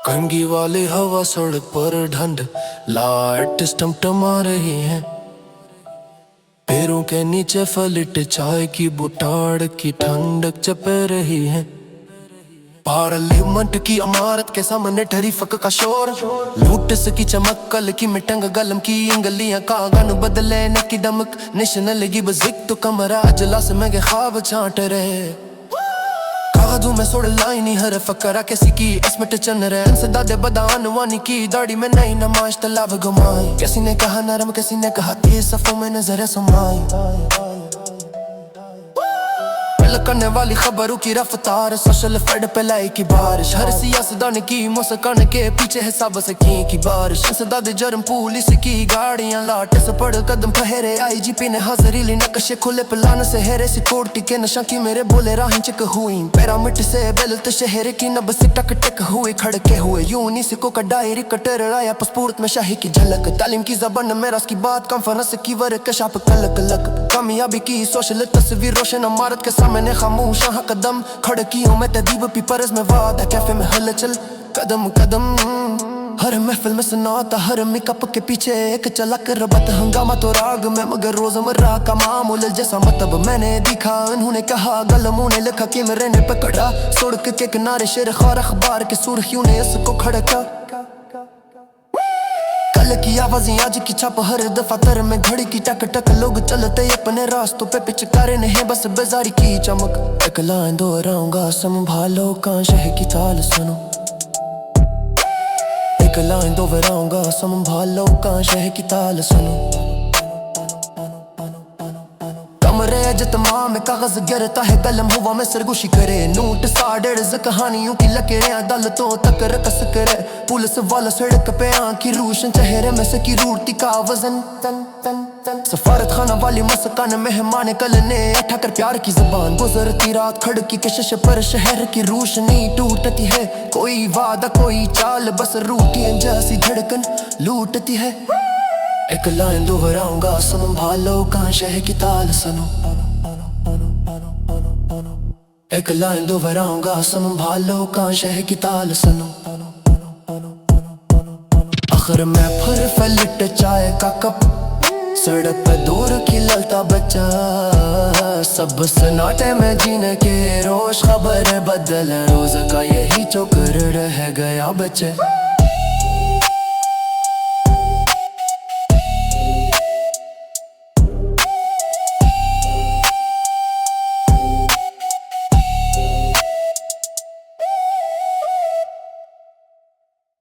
कंगी वाली हवा सड़क पर ढंड लाइट टमटमा रही है। पैरों के नीचे फलिट चाय की बुटाड़ की ठंडक चपे रही है। पार्लियामेंट की इमारत के सामने टरीफक का शोर, लूट की चमक कल की मिटंग गलम की इंगलियां कागन बदले न की दमक नेशनल की बजिक तो कमरा अजला से मैं ख्वाब छाट रहे। कागजों में सोड़ लाइनी हर फकरा कैसी की इसमें चन रहे से दादे बदान वानी की दाढ़ी में नई नमाज तलाब घुमाई। किसी ने कहा नरम किसी ने कहा तेज सफों में नजर समाई। करने वाली खबरों की रफ्तार सोशल फेड पे लाई की बारिश, हर सियासतदान की मुस्कान के पीछे है सब की बारिश। सदादे जर्म पुलिस की गाड़ियां लाटे से पड़ कदम ठहरे, आईजीपी ने हाजिरी ली नक्शे खुले प्लान से हेरे सिक्योरिटी के नशा की मेरे बोले राहें चिक हुई। पैरामिट से बेलत शहर की नब से टक टक हुए खड़के हुए यूनिसिको का डायरी कटर आया पासपोर्ट में शाही की झलक। तालीम की जबान मेरा की बात कॉन्फ्रेंस की वर्कशॉप कलक लक, कामयाबी की सोशल तस्वीर रोशन इमारत के सामने खामोश कदम खड़कियों में तदीब पीपर्स में वादा कैफे में हलचल कदम कदम। हर महफिल में सुनाता हर मेकअप के पीछे एक चलक रबत हंगामा तो राग में मगर रोजमर्रा का मामूल जैसा मतलब मैंने दिखा। उन्होंने कहा गलमों ने लिखा कि मेरे ने पकड़ा सड़क के किनारे शेर खार अखबार की सुर्खियों ने इसको खड़का। कल की आवाज़ें आज की छाप हर दफा तर में घड़ी की टक टक लोग चलते अपने रास्तों पे पिचकारे नहीं बस बाजारी की चमक। एक लाइन दोहराऊंगा संभालो काश है की ताल सुनो, एक लाइन दोहराऊंगा संभालो काश है की ताल सुनो। कमरे जतमा में कागज गिरता है कलम हुआ में सरगोशी करे, नोट साढ़ कहानियों की लकीरें अदालतों तक रकस करे। पुलिस वाला सड़क पे आंखी रोशन चेहरे में सकी रूरती का वजन तन तन तन। सफारत खाना वाली मस्कान मेहमान कल ने ठकर प्यार की जबान गुजरती रात खड़की के शीशे पर शहर की रोशनी टूटती है। कोई वादा कोई चाल बस रूठी जैसी धड़कन लूटती है। एक लाइन दोहराऊंगा संभालो काश है की ताल सुनो, एक लाइन दोहराऊंगा संभालो काश है की ताल सुनो। आखिर में फिर फलिट चाय का कप सड़क पे दूर की ललता बच्चा, सब सन्नाटे में जीने के रोज खबर बदल रोज का यही चौकर रह गया बच्चे।